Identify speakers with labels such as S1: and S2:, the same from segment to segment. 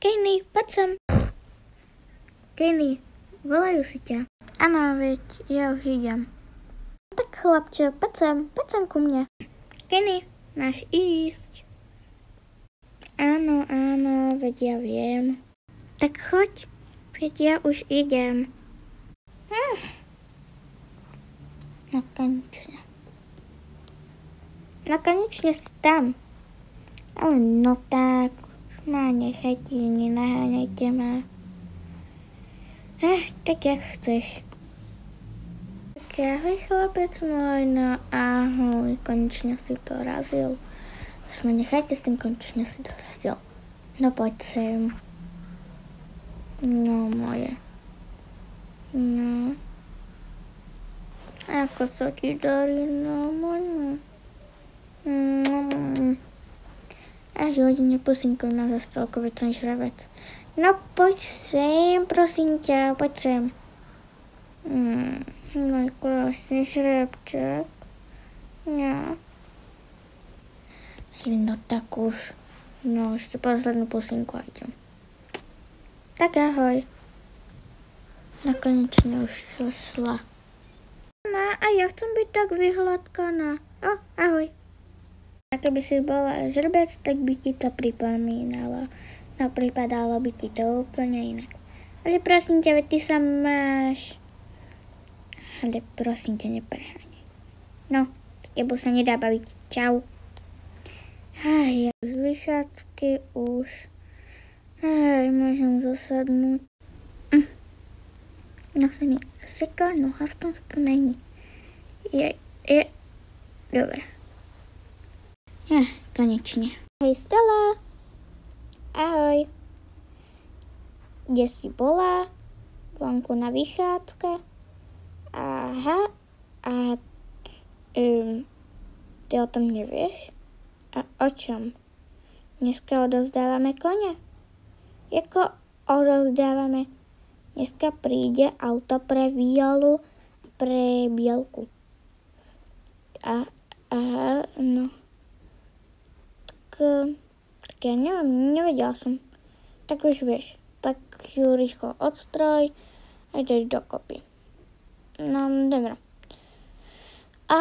S1: Kenny, poď sem. Kenny, volajú si ťa. Áno, veď ja už idem. Tak chlapče, poď sem ku mne. Kenny, máš ísť. Áno, veď ja viem. Tak choď, veď ja už idem. No konečne. No konečne si tam. Ale no tak, ma nechajte, nenaháňajte ma. Tak jak chceš. Tak ahoj chlapec môj, no ahoj, konečne si dorazil. Už ma nechajte s tým, konečne si dorazil. No poď sem. No moje. No. Ako sa ti darí, no moje. Až hodine pusinkuj ma za spolku, veď som žravec. No poď sem, prosím ťa, poď sem. Môj krásny žrebček. No. No tak už. No ešte poslednú pusinku a idem. Tak ahoj. Nakonečne už šla. No a ja chcem byť tak vyhladkaná. Ahoj. Ako by si bola žrbec, tak by ti to pripomínalo. No pripadalo by ti to úplne inak. Ale prosím ťa, veď ty sa máš. Ale prosím ťa, nepreháňaj. No, s tebou sa nedá baviť. Čau. Ja už vychádzky už. Môžem zasadnúť. No sa mi zasekla noha v tom stonení. Dobre. Konečne. Hej Stella. Ahoj. Kde si bola? Vonku na vychádzke? Aha. A ty o tom nevieš? A o čom? Dneska odovzdávame kone. Jako odovzdávame? Dneska príde auto pre Violu a pre Bielku. Aha, no. Tak ja neviem, nevedela som. Tak už vieš, tak ju rýchlo odstroj a ideš dokopy. No, dobre. A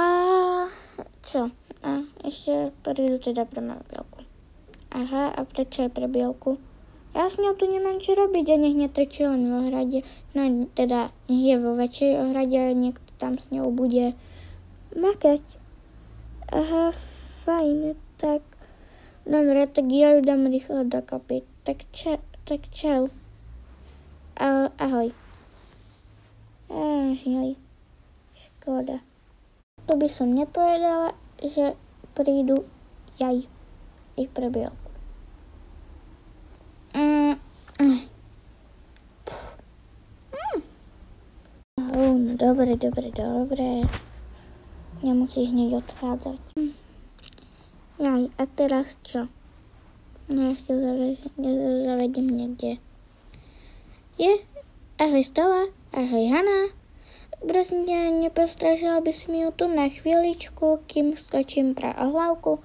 S1: čo? A ešte prídu teda pre moju Bielku. Aha, a prečo je pre Bielku? Ja s ňou tu nemám čo robiť a nech netrčí len v ohrade. No teda, nech je vo väčšej ohrade a niekto tam s ňou bude makať. Aha, fajn, tak. Dobre, tak ja ju dám rýchlo dokopy. Tak čau. Ahoj. Ahoj. Škoda. To by som nepovedala, že prídu aj pre Bielku. No dobre. Nemusíš hneď odchádzať. A teraz čo? Ja ešte zavedem niekde. Ahoj Stella, ahoj Hana. Prosím ťa, nepostražila by si mi ju tu na chvíličku, kým skočím pre ohľavku?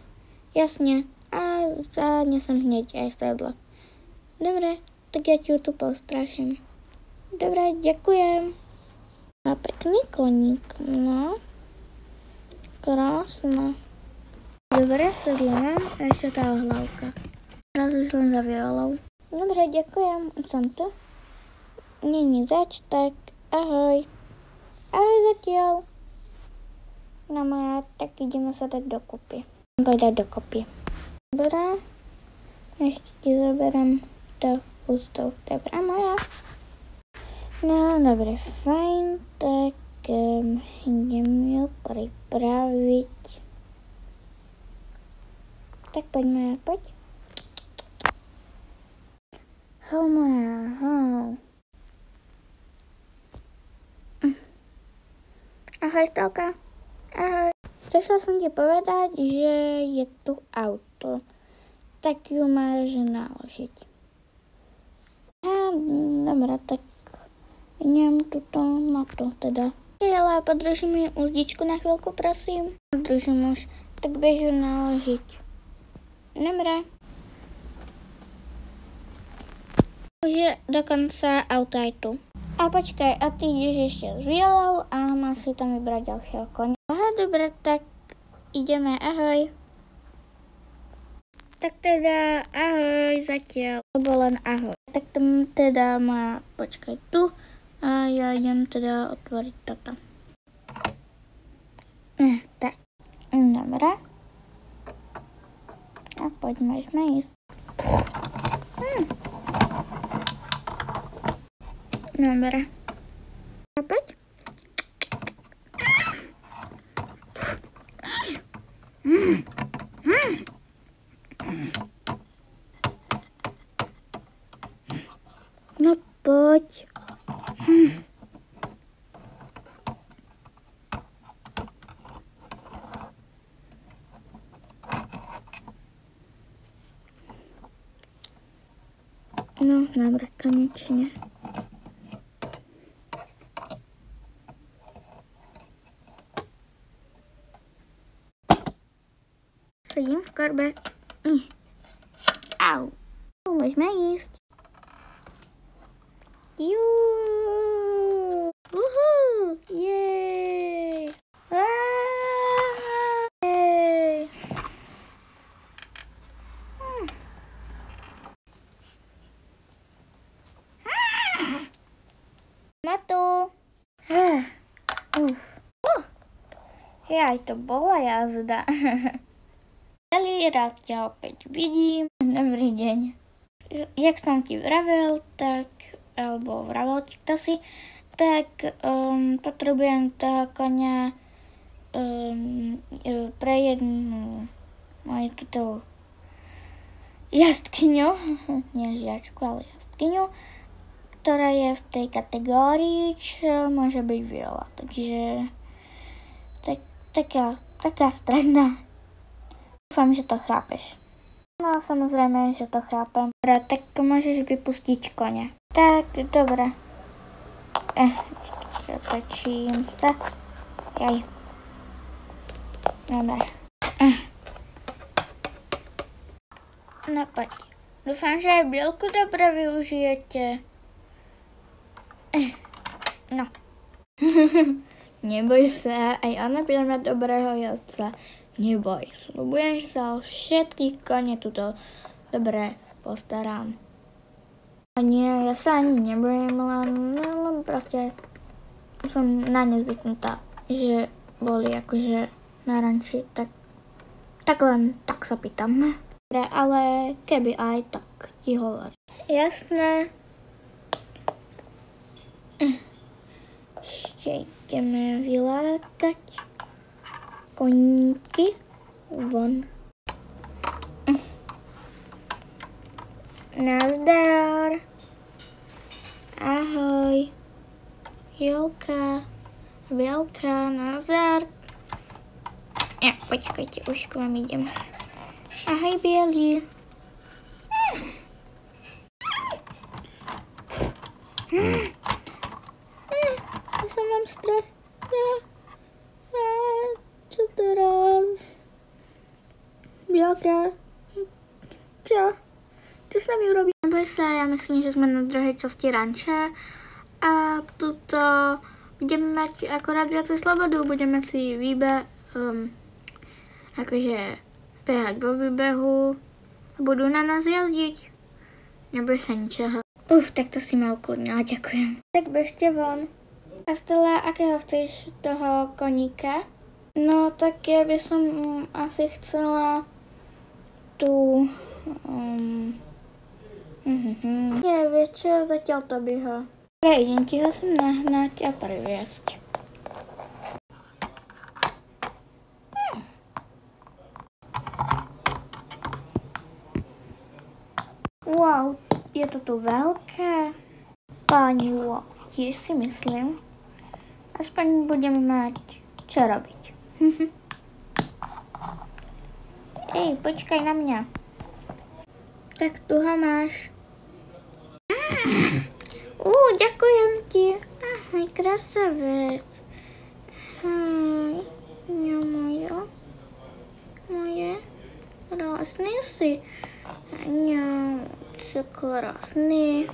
S1: Jasne. A zanesem hneď aj sedlo. Dobre, tak ja ti ju tu postraším. Dobre, ďakujem. A pekný koník, no. Krásne. Dobre, sedlo mám a ešte tá ohľavka. Teraz už len za Violou. Dobre, ďakujem, som tu. Není zač, tak ahoj. Ahoj zatiaľ. No moja, tak ideme sa dať dokopy. Dokopy. Dobre. Ešte ti zoberiem to ústov. Dobre, moja. No, dobre, fajn. Tak idem ju pripraviť. Tak poď moja, poď. Ho moja, ho. Ahoj, Stelka. Ahoj. Prišla som ti povedať, že je tu auto. Tak ju máš naložiť. Dobre, tak idem tuto na to teda. Ale podrží mi uzdičku na chvíľku, prosím. Podržím už. Tak bež ju naložiť. Dobre. Už je dokonca auto aj tu. A počkaj, a ty ideš ešte s Vielou a má si tam vybrať ďalšieho konia. Aha, dobre, tak ideme, ahoj. Tak teda, ahoj zatiaľ, lebo len ahoj. Tak tam teda má, počkaj tu a ja idem teda otvoriť toto. Tak, dobre. A poďme ísť. Dobre. A poď. No poď. No, dobre, konečne. Sedím v korbe. Au. Môžeme ísť. Juuu. Jej. Jej. Matu. Jaj, to bola jazda. Celý rád ťa opäť vidím. Dobrý deň. Jak som ti vravel, ti kto si, tak potrebujem toho konia pre jednu moju túto jazdkyňu, nie žiačku, ale jazdkyňu, ktorá je v tej kategórii, čo môže byť Viola. Takže taká stredná. Dúfam, že to chápeš. No, samozrejme, že to chápem. Dobre, tak môžeš vypustiť konia. Tak, dobre. Otočím sa. Jaj. Dobre. No, poď. Dúfam, že aj bielku dobre využijete. No. Neboj sa, aj ona bude mať dobrého jazdca. Neboj, sľubujem, že sa o všetkých kone tuto dobre postaram. A nie, ja sa ani nebojím, len proste som na ne zvyknutá, že boli akože na ranči, tak len tak sa pýtam. Dobre, ale keby aj, tak ti hovorím. Jasné. Ešte ideme vylákať koníky von. Nazdar. Ahoj. Jolka. Veľká, nazdar. Ja, počkajte, už k vám idem. Ahoj, bielý. Ja som mám strach. Čo teraz? Bielka. Čo? Čo s nami urobí? Neboj sa, ja myslím, že sme na druhej časti ranča a tuto budeme mať akorát viacej slobodu, budeme si akože behať vo výbehu a budú na nás jazdiť. Neboj sa ničoho. Tak to si ma ukludnila, ďakujem. Tak bežte von. A Stella, akého chceš toho koníka? No, tak ja by som asi chcela tú... Nie, vieš čo, zatiaľ to by ho. Dobre, idem ti ho sem nahnať a priviesť. Wow, je to tu veľké. Pani, tiež si myslím. Aspoň budem mať čo robiť. Ej, počkaj na mňa. Tak tu ho máš. Ďakujem ti. Ahoj, krasavec. Ahoj, moje. Krásny si. Ania, co krásný.